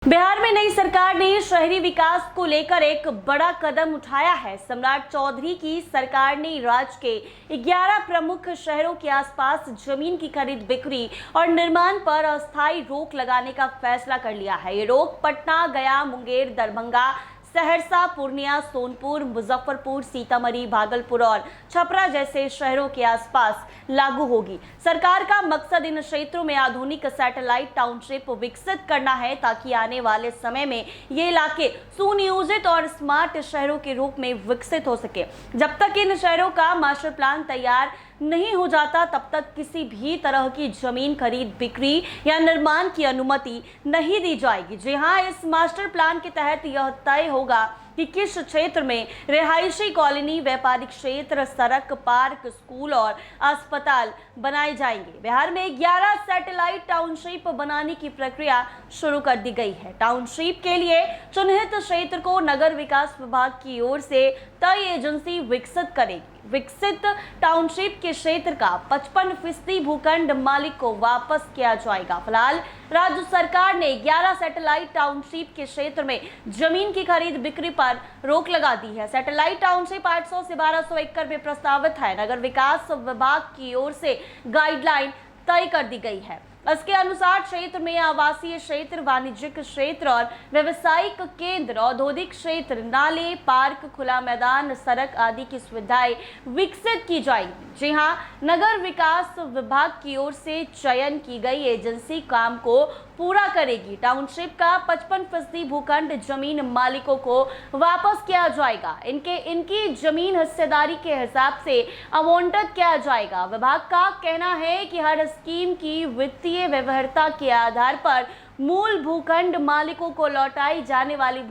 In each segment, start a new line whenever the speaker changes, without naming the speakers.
बिहार में नई सरकार ने शहरी विकास को लेकर एक बड़ा कदम उठाया है। सम्राट चौधरी की सरकार ने राज्य के 11 प्रमुख शहरों के आसपास जमीन की खरीद बिक्री और निर्माण पर अस्थायी रोक लगाने का फैसला कर लिया है। ये रोक पटना, गया, मुंगेर, दरभंगा, सहरसा, पूर्णिया, सोनपुर, मुजफ्फरपुर, सीतामढ़ी, भागलपुर और छपरा जैसे शहरों के आसपास लागू होगी। सरकार का मकसद इन क्षेत्रों में आधुनिक सैटेलाइट टाउनशिप विकसित करना है ताकि आने वाले समय में ये इलाके सुनियोजित और स्मार्ट शहरों के रूप में विकसित हो सके। जब तक इन शहरों का मास्टर प्लान तैयार नहीं हो जाता तब तक किसी भी तरह की जमीन खरीद बिक्री या निर्माण की अनुमति नहीं दी जाएगी। जी हाँ, इस मास्टर प्लान के तहत यह तय होगा कि किस क्षेत्र में रिहायशी कॉलोनी, व्यापारिक क्षेत्र, सड़क, पार्क, स्कूल और अस्पताल बनाए जाएंगे। बिहार में 11 सैटेलाइट टाउनशिप बनाने की प्रक्रिया शुरू कर दी गई है। टाउनशिप के लिए चिन्हित क्षेत्र को नगर विकास विभाग की ओर से तय एजेंसी विकसित करेगी। विकसित टाउनशिप के क्षेत्र का 55% भूखंड मालिक को वापस किया जाएगा। फिलहाल राज्य सरकार ने 11 सैटेलाइट टाउनशिप के क्षेत्र में जमीन की खरीद बिक्री पर रोक लगा दी है। सैटेलाइट टाउनशिप 800 से 1200 एकड़ में प्रस्तावित है। नगर विकास विभाग की ओर से गाइडलाइन तय कर दी गई है। इसके अनुसार क्षेत्र में आवासीय क्षेत्र, वाणिज्यिक क्षेत्र और व्यावसायिक केंद्र, औद्योगिक क्षेत्र, नाले, पार्क, खुला मैदान, सड़क आदि की सुविधाएं विकसित की जाएगी। जी हां, नगर विकास विभाग की ओर से चयन की गई एजेंसी काम को पूरा करेगी। टाउनशिप का 55% भूखंड जमीन मालिकों को वापस किया जाएगा। इनकी जमीन हिस्सेदारी के हिसाब से आवंटित किया जाएगा। विभाग का कहना है कि हर स्कीम की वित्तीय व्यवहार्यता के आधार पर मूल भूखंड मालिकों को लौटाई जाने वाली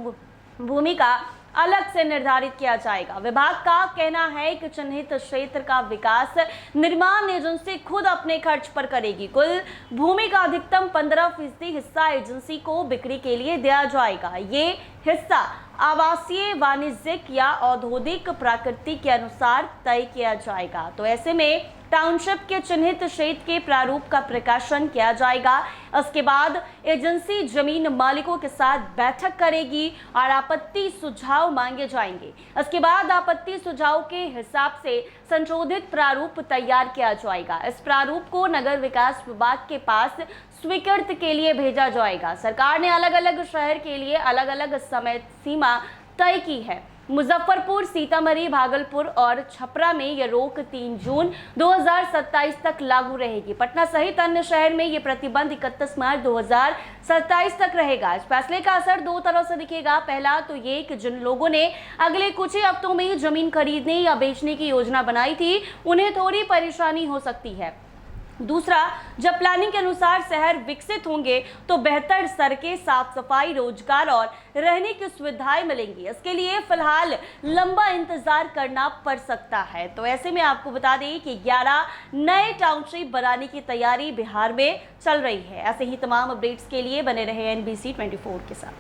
भूमि का अलग से निर्धारित किया जाएगा। विभाग का कहना है कि चिन्हित क्षेत्र का विकास निर्माण एजेंसी खुद अपने खर्च पर करेगी। कुल भूमि का अधिकतम 15% हिस्सा एजेंसी को बिक्री के लिए दिया जाएगा। ये हिस्सा आवासीय, वाणिज्यिक या औद्योगिक प्रकृति के अनुसार तय किया जाएगा। तो ऐसे में टाउनशिप के चिन्हित क्षेत्र के प्रारूप का प्रकाशन किया जाएगा। इसके बाद एजेंसी जमीन मालिकों के साथ बैठक करेगी और आपत्ति सुझाव मांगे जाएंगे। इसके बाद आपत्ति सुझाव के हिसाब से संशोधित प्रारूप तैयार किया जाएगा। इस प्रारूप को नगर विकास विभाग के पास स्वीकृति के लिए भेजा जाएगा। सरकार ने अलग अलग शहर के लिए अलग अलग समय सीमा तय की है। मुजफ्फरपुर, सीतामढ़ी, भागलपुर और छपरा में यह रोक 3 जून 2027 तक लागू रहेगी। पटना सहित अन्य शहर में यह प्रतिबंध 31 मार्च 2027 तक रहेगा। इस फैसले का असर 2 तरह से दिखेगा। पहला तो ये कि जिन लोगों ने अगले कुछ ही हफ्तों में जमीन खरीदने या बेचने की योजना बनाई थी, उन्हें थोड़ी परेशानी हो सकती है। दूसरा, जब प्लानिंग के अनुसार शहर विकसित होंगे तो बेहतर सड़कें, साफ सफाई, रोजगार और रहने की सुविधाएं मिलेंगी। इसके लिए फिलहाल लंबा इंतजार करना पड़ सकता है। तो ऐसे में आपको बता दें कि 11 नए टाउनशिप बनाने की तैयारी बिहार में चल रही है। ऐसे ही तमाम अपडेट्स के लिए बने रहे NBC 24 के साथ।